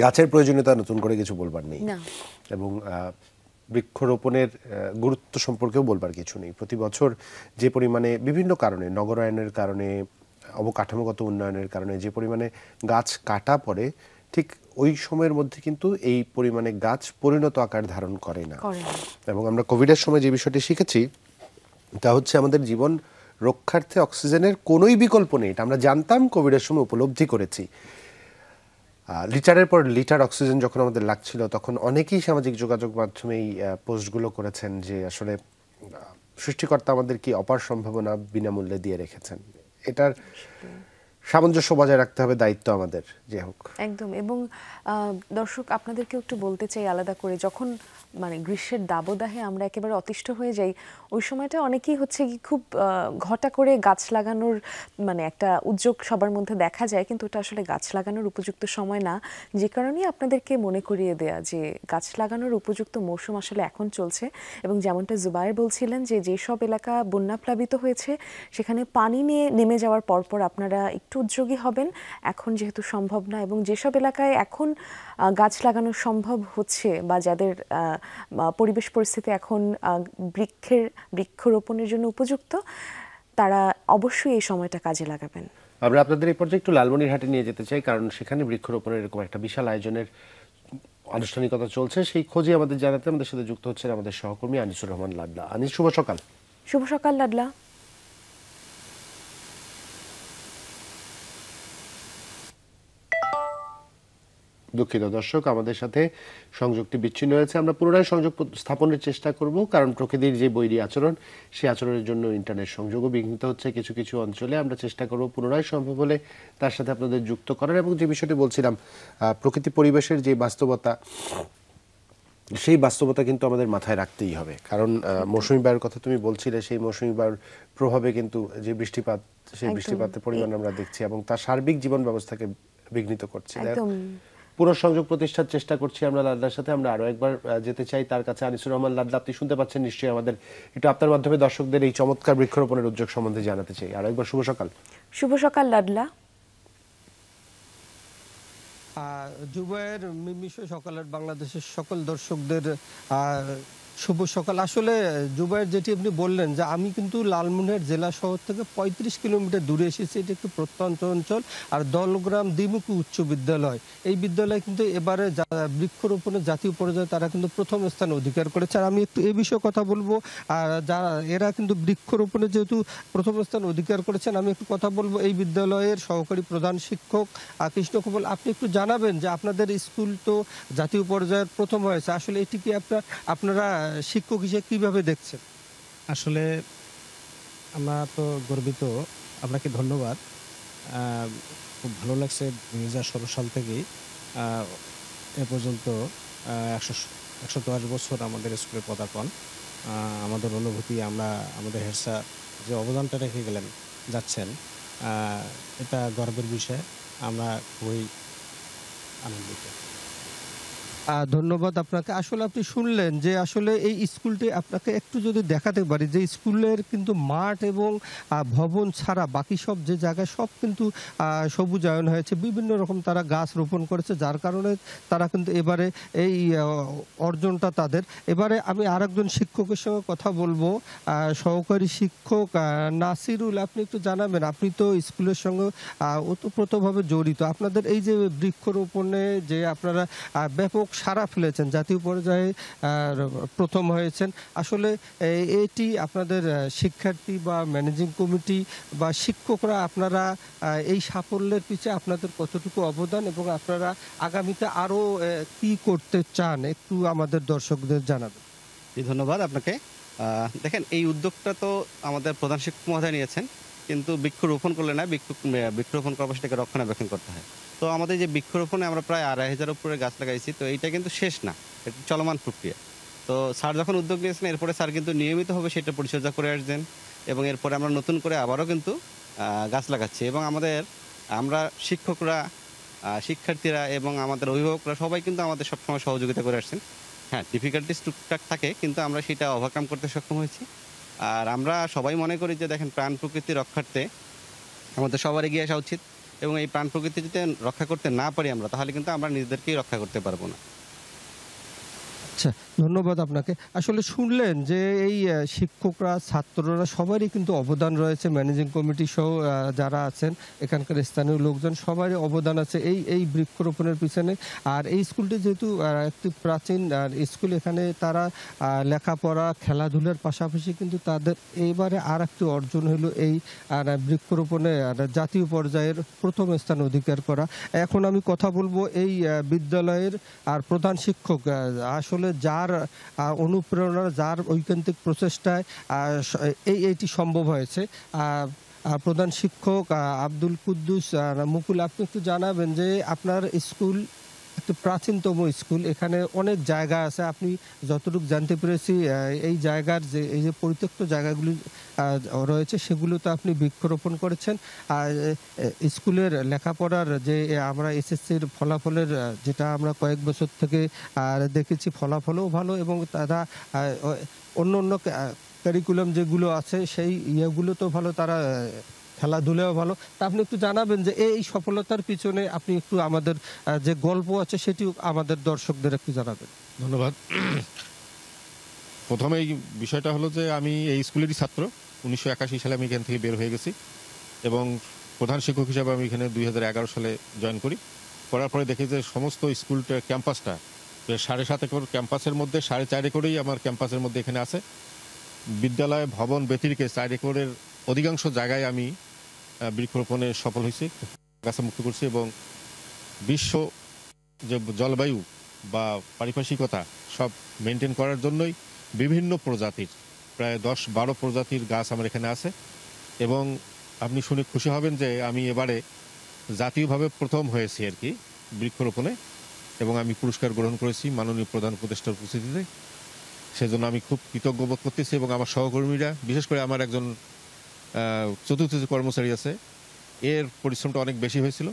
গাছের প্রয়োজনীয়তা নতুন করে কিছু বলবার নেই, এবং বৃক্ষরোপণের গুরুত্ব সম্পর্কেও বলবার কিছু নেই। প্রতি বছর যে পরিমাণে বিভিন্ন কারণে, নগরায়নের কারণে, অবকাঠামোগত উন্নয়নের কারণে যে পরিমাণে গাছ কাটা পড়ে, ঠিক ওই সময়ের মধ্যে কিন্তু এই পরিমাণে গাছ পরিণত আকার ধারণ করে না। এবং আমরা কোভিডের সময় যে বিষয়টি শিখেছি তা হচ্ছে আমাদের জীবন রক্ষার্থে অক্সিজেনের কোনোই বিকল্প নেই। এটা আমরা জানতাম, কোভিডের সময় উপলব্ধি করেছি। লিটারের পর লিটার অক্সিজেন যখন আমাদের লাগছিল, তখন অনেকেই সামাজিক যোগাযোগ মাধ্যমে এই পোস্টগুলো করেছেন যে আসলে সৃষ্টিকর্তা আমাদের কি অপার সম্ভাবনা বিনামূল্যে দিয়ে রেখেছেন। এটার সামঞ্জস্য বজায় রাখতে হবে, দায়িত্ব আমাদের। যে হোক, একদম। এবং দর্শক, আপনাদেরকেও একটু বলতে চাই আলাদা করে, যখন মানে গ্রীষ্মের দাবদাহে আমরা একেবারে অতিষ্ঠ হয়ে যাই, ওই সময়টা অনেকেই হচ্ছে কি খুব ঘটা করে গাছ লাগানোর মানে একটা উদ্যোগ সবার মধ্যে দেখা যায়, কিন্তু ওটা আসলে গাছ লাগানোর উপযুক্ত সময় না। যে কারণেই আপনাদেরকে মনে করিয়ে দেয়া যে গাছ লাগানোর উপযুক্ত মৌসুম আসলে এখন চলছে। এবং যেমনটা জুবায়ের বলছিলেন যে যেসব এলাকা বন্যাপ্লাবিত হয়েছে সেখানে পানি নিয়ে নেমে যাওয়ার পরপর আপনারা একটু উদ্যোগী হবেন, এখন যেহেতু সম্ভব না। এবং যেসব এলাকায় এখন গাছ লাগানো সম্ভব হচ্ছে বা যাদের পরিবেশ পরিস্থিতি এখন বৃক্ষরোপণের জন্য উপযুক্ত, তারা অবশ্যই এই সময়টা কাজে লাগাবেন। আমরা আপনাদের এই পর্যায়ে একটু লালমনিরহাটে নিয়ে যেতে চাই, কারণ সেখানে বৃক্ষরোপণের এরকম একটা বিশাল আয়োজনের আনুষ্ঠানিকতা চলছে। সেই খোঁজে আমাদের জানাতে আমাদের সাথে যুক্ত হচ্ছেন আমাদের সহকর্মী আনিসুর রহমান লাডলা। আনিস, শুভ সকাল। শুভ সকাল লাডলা। দুঃখিত দর্শক, আমাদের সাথে সংযোগটি বিচ্ছিন্ন হয়েছে। আমরা পুনরায় সংযোগ স্থাপনের চেষ্টা করব, কারণ প্রকৃতির যে বৈরী আচরণ, সেই আচরণের জন্য ইন্টারনেট সংযোগও বিঘ্নিত হচ্ছে কিছু কিছু অঞ্চলে। আমরা চেষ্টা করব পুনরায় সম্ভব হলে তার সাথে আপনাদের যুক্ত করার। এবং যে বিষয়টি বলছিলাম, প্রকৃতি পরিবেশের যে বাস্তবতা, সেই বাস্তবতা কিন্তু আমাদের মাথায় রাখতেই হবে। কারণ মৌসুমী বায়ুর কথা তুমি বলছিলে, সেই মৌসুমী বায়ুর প্রভাবে কিন্তু যে বৃষ্টিপাত, সেই বৃষ্টিপাতের পরিমাণ আমরা দেখছি এবং তার সার্বিক জীবন ব্যবস্থাকে বিঘ্নিত করছে। পুনঃসংযোগ প্রতিষ্ঠার চেষ্টা করছি আমরা লাডলার সাথে। আমরা আরো একবার যেতে চাই তার কাছে। আনিসুর রহমান লাডলা, আপনি শুনতে পাচ্ছেন নিশ্চয়ই আমাদের। একটু আপনার মাধ্যমে দর্শকদের এই চমৎকার বৃক্ষরোপণের উদ্যোগ সম্বন্ধে জানাতে চাই। আরো একবার শুভ সকাল। শুভ সকাল লাডলা। জুবায়ের, মিমিশো সকালের বাংলাদেশের সকল দর্শকদের শুভ সকাল। আসলে জুবায়ের, যেটি আপনি বললেন যে আমি কিন্তু লালমনিরহাট জেলা শহর থেকে 35 কিলোমিটার দূরে এসেছি। এটি একটি প্রত্যন্ত অঞ্চল। আর দলগ্রাম দ্বিমুখী উচ্চ বিদ্যালয়, এই বিদ্যালয় কিন্তু এবারে বৃক্ষরোপণের জাতীয় পর্যায়ে তারা কিন্তু প্রথম স্থান অধিকার করেছে। আর আমি একটু এই বিষয়ে কথা বলবো। আর যারা এরা কিন্তু বৃক্ষরোপণে যেহেতু প্রথম স্থান অধিকার করেছেন, আমি একটু কথা বলবো এই বিদ্যালয়ের সহকারী প্রধান শিক্ষক কৃষ্ণ কমল। আপনি একটু জানাবেন যে আপনাদের স্কুল তো জাতীয় পর্যায়ের প্রথম হয়েছে, আসলে এটি কি আপনারা শিক্ষক হিসেবে কিভাবে দেখছেন? আসলে আমরা তো গর্বিত, আপনাকে ধন্যবাদ। খুব ভালো লাগছে 2016 সাল থেকেই এ পর্যন্ত 110 বছর আমাদের স্কুলের পদার্পণ। আমাদের অনুভূতি, আমরা আমাদের হেড স্যার যে অবদানটা রেখে যাচ্ছেন, এটা গর্বের বিষয়। আমরা খুবই আনন্দিত। ধন্যবাদ আপনাকে। আসলে আপনি শুনলেন যে আসলে এই স্কুলটি আপনাকে একটু যদি দেখাতে পারি, যে স্কুলের কিন্তু মাঠ এবং ভবন ছাড়া বাকি সব যে জায়গায় সব কিন্তু সবুজায়ন হয়েছে, বিভিন্ন রকম তারা গাছ রোপণ করেছে, যার কারণে তারা কিন্তু এবারে এই অর্জনটা তাদের। এবারে আমি আরেকজন শিক্ষকের সঙ্গে কথা বলবো, সহকারী শিক্ষক নাসিরুল। আপনি একটু জানাবেন, আপনি তো স্কুলের সঙ্গে ওতপ্রোতভাবে জড়িত, আপনাদের এই যে বৃক্ষরোপণে যে আপনারা ব্যাপক সাড়া ফেলেছেন, জাতীয় পর্যায়ে প্রথম হয়েছেন, আসলে এটি আপনাদের শিক্ষার্থী বা ম্যানেজিং কমিটি বা শিক্ষকরা, আপনারা এই সাফল্যের পিছনে আপনাদের কতটুকু অবদান এবং আপনারা আগামীতে আরও কি করতে চান, একটু আমাদের দর্শকদের জানাবেন। ধন্যবাদ আপনাকে। দেখেন, এই উদ্যোগটা তো আমাদের প্রধান শিক্ষক মহোদয় নিয়েছেন, কিন্তু বৃক্ষরোপণ করলে না, বৃক্ষরোপণ করার সেটাকে রক্ষণাবেক্ষণ করতে হয়। তো আমাদের যে বৃক্ষরোপণে আমরা প্রায় 2500 উপরে গাছ লাগাইছি, তো এইটা কিন্তু শেষ না, এটা চলমান প্রক্রিয়া। তো স্যার যখন উদ্যোগ নিয়েছেন, এরপরে স্যার কিন্তু নিয়মিতভাবে সেটা পরিচর্যা করে আসছেন এবং এরপরে আমরা নতুন করে আবারও কিন্তু গাছ লাগাচ্ছি। এবং আমরা শিক্ষকরা, শিক্ষার্থীরা এবং আমাদের অভিভাবকরা সবাই কিন্তু আমাদের সবসময় সহযোগিতা করে আসছেন। হ্যাঁ, ডিফিকাল্টিস টুকটাক থাকে, কিন্তু আমরা সেটা ওভারকাম করতে সক্ষম হয়েছি। আর আমরা সবাই মনে করি যে দেখেন, প্রাণ প্রকৃতি রক্ষার্থে আমাদের সবার এগিয়ে আসা উচিত। এবং এই প্রাণ প্রকৃতি যদি রক্ষা করতে না পারি আমরা, তাহলে কিন্তু আমরা নিজেদেরকেই রক্ষা করতে পারবো না। আচ্ছা, ধন্যবাদ আপনাকে। আসলে শুনলেন যে এই শিক্ষকরা, ছাত্ররা সবারই কিন্তু অবদান রয়েছে, ম্যানেজিং কমিটি সহ যারা আছেন এখানকার স্থানীয় লোকজন সবারই অবদান আছে এই বৃক্ষরোপণের পিছনে। আর এই স্কুলটি যেহেতু একটি প্রাচীন স্কুল, এখানে তারা লেখাপড়া খেলাধুলার পাশাপাশি কিন্তু তাদের এইবারে আর একটি অর্জন হলো এই বৃক্ষরোপণে জাতীয় পর্যায়ের প্রথম স্থান অধিকার করা। এখন আমি কথা বলবো এই বিদ্যালয়ের আর প্রধান শিক্ষক, আসলে যার অনুপ্রেরণা, যার ঐকান্তিক প্রচেষ্টায় এইটি সম্ভব হয়েছে। প্রধান শিক্ষক আব্দুল কুদ্দুস মুকুল, আপনি একটু জানাবেন যে আপনার স্কুল একটি প্রাচীনতম স্কুল, এখানে অনেক জায়গা আছে। আপনি যতটুকু জানতে পেরেছি এই জায়গার এই যে পরিত্যক্ত জায়গাগুলি রয়েছে সেগুলোতে আপনি বৃক্ষরোপণ করেছেন। আর স্কুলের লেখাপড়ার যে আমরা এসএসসির ফলাফলের যেটা আমরা কয়েক বছর থেকে দেখেছি, ফলাফলও ভালো এবং তারা অন্য অন্য কারিকুলাম যেগুলো আছে সেই ইয়েগুলো তো ভালো, তারা খেলাধুলাও ভালো। তা আপনি একটু জানাবেন যে এই সফলতার পিছনে আপনি একটু আমাদের যে গল্প আছে সেটিও আমাদের দর্শকদের একটু জানাবেন। ধন্যবাদ। প্রথমেই বিষয়টা হলো যে আমি এই স্কুলেরই ছাত্র। 1981 সালে আমি এখান থেকে বের হয়ে গেছি এবং প্রধান শিক্ষক হিসাবে আমি এখানে 2011 সালে জয়েন করি। করার পরে দেখি যে সমস্ত স্কুলটার ক্যাম্পাসটা 7.5 একর ক্যাম্পাসের মধ্যে 4.5 একরেই আমার ক্যাম্পাসের মধ্যে এখানে আছে। বিদ্যালয় ভবন ব্যতিরেকে 4 একরের অধিকাংশ জায়গায় আমি বৃক্ষরোপণে সফল হয়েছি, গাছ মুক্ত করছি এবং বিশ্ব যে জলবায়ু বা পারিপার্শ্বিকতা সব মেনটেন করার জন্যই বিভিন্ন প্রজাতির প্রায় 10-12 প্রজাতির গাছ আমার এখানে আছে। এবং আপনি শুনে খুশি হবেন যে আমি এবারে জাতীয়ভাবে প্রথম হয়েছি আর কি বৃক্ষরোপণে, এবং আমি পুরস্কার গ্রহণ করেছি মাননীয় প্রধান উপদেষ্টার উপস্থিতিতে। সেজন্য আমি খুব কৃতজ্ঞ বোধ করতেছি এবং আমার সহকর্মীরা, বিশেষ করে আমার একজন চতুর্থ যে কর্মচারী আছে, এর পরিশ্রমটা অনেক বেশি হয়েছিল।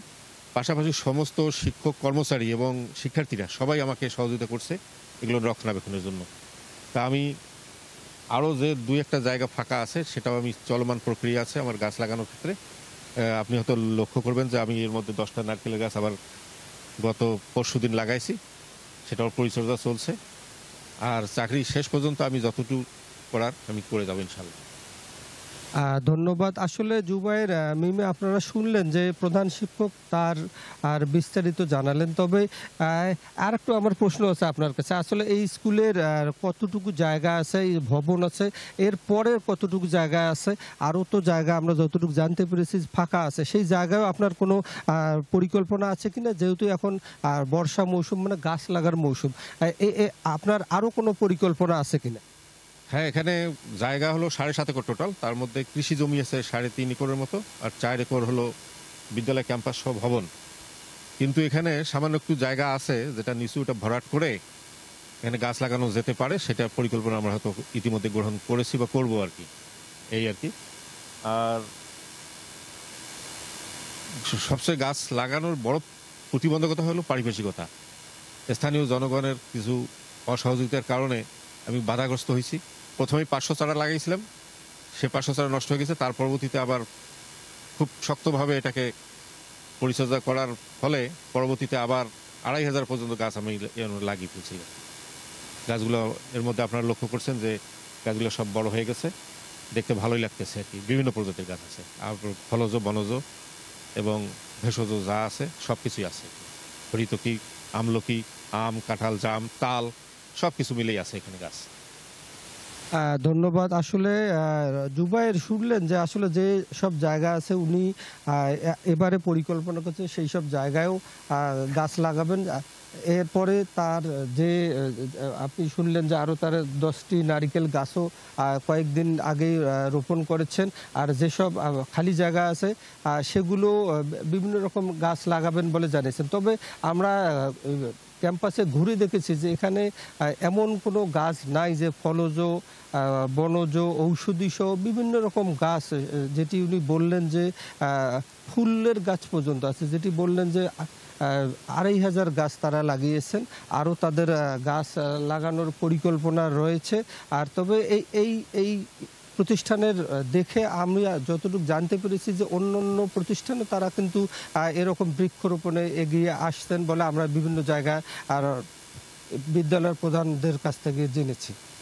পাশাপাশি সমস্ত শিক্ষক কর্মচারী এবং শিক্ষার্থীরা সবাই আমাকে সহযোগিতা করছে এগুলো রক্ষণাবেক্ষণের জন্য। তা আমি আরও যে 2-1টা জায়গা ফাঁকা আছে সেটাও আমি চলমান প্রক্রিয়া আছে আমার গাছ লাগানোর ক্ষেত্রে। আপনি হয়তো লক্ষ্য করবেন যে আমি এর মধ্যে 10টা নারকেলের গাছ আবার গত পরশুদিন লাগাইছি, সেটাও পরিচর্যা চলছে। আর চাকরি শেষ পর্যন্ত আমি যতটুকু করার আমি করে যাবো ইনশাল্লাহ। ধন্যবাদ। আসলে জুবায়ের, মিমে, আপনারা শুনলেন যে প্রধান শিক্ষক তার আর বিস্তারিত জানালেন। তবে আর একটু আমার প্রশ্ন আছে আপনার কাছে। আসলে এই স্কুলের কতটুকু জায়গা আছে, এই ভবন আছে, এর পরের কতটুকু জায়গা আছে? আরও তো জায়গা আমরা যতটুকু জানতে পেরেছি ফাঁকা আছে, সেই জায়গায় আপনার কোনো পরিকল্পনা আছে কিনা? যেহেতু এখন বর্ষা মৌসুম, মানে গাছ লাগার মৌসুম, আপনার আরও কোনো পরিকল্পনা আছে কিনা? হ্যাঁ, এখানে জায়গা হলো 7.5 একর টোটাল। তার মধ্যে কৃষি জমি আছে 3.5 একরের মতো, আর 4 একর হলো বিদ্যালয় ক্যাম্পাস সহ ভবন। কিন্তু এখানে সামান্য একটু জায়গা আছে যেটা নিচু, ওটা ভরাট করে এখানে গাছ লাগানো যেতে পারে, সেটা পরিকল্পনা আমরা হয়তো ইতিমধ্যে গ্রহণ করেছি বা করবো আর কি, এই আর কি। আর সবচেয়ে গাছ লাগানোর বড় প্রতিবন্ধকতা হলো পারিপার্শ্বিকতা। স্থানীয় জনগণের কিছু অসহযোগিতার কারণে আমি বাধাগ্রস্ত হয়েছি। প্রথমেই 500 চারা লাগাইছিলাম, সে 500 চারা নষ্ট হয়ে গেছে। তার পরবর্তীতে আবার খুব শক্তভাবে এটাকে পরিচর্যা করার ফলে পরবর্তীতে আবার 2500 পর্যন্ত গাছ আমি লাগিয়ে ফেলছি। গাছগুলো এর মধ্যে আপনারা লক্ষ্য করছেন যে গাছগুলো সব বড় হয়ে গেছে, দেখতে ভালোই লাগতেছে আর কি। বিভিন্ন প্রজাতির গাছ আছে, আর ফলজ, বনজ এবং ভেষজ যা আছে সব কিছুই আছে। হরিতকি, আমলকি, আম, কাঁঠাল, জাম, তাল সব কিছু মিলেই আছে এখানে গাছ। ধন্যবাদ। আসলে জুবায়ের শুনলেন যে আসলে যে সব জায়গা আছে উনি এবারে পরিকল্পনা করছে সেই সব জায়গায়ও গাছ লাগাবেন। এরপরে তার যে আপনি শুনলেন যে আরও তার 10টি নারিকেল গাছও কয়েকদিন আগেই রোপণ করেছেন। আর যেসব খালি জায়গা আছে সেগুলো বিভিন্ন রকম গাছ লাগাবেন বলে জানিয়েছেন। তবে আমরা ক্যাম্পাসে ঘুরে দেখেছি যে এখানে এমন কোনো গাছ নাই যে ফলজ, বনজ, ঔষধি সহ বিভিন্ন রকম গাছ, যেটি উনি বললেন যে ফুলের গাছ পর্যন্ত আছে, যেটি বললেন যে 2500 গাছ তারা লাগিয়েছেন, আরও তাদের গাছ লাগানোর পরিকল্পনা রয়েছে। আর তবে এই প্রতিষ্ঠানের দেখে আমি যতটুকু জানতে পেরেছি যে অন্য প্রতিষ্ঠানে তারা কিন্তু এরকম বৃক্ষরোপণে এগিয়ে আসতেন বলে আমরা বিভিন্ন জায়গায় আর বিদ্যালয়ের প্রধানদের কাছ থেকে জেনেছি।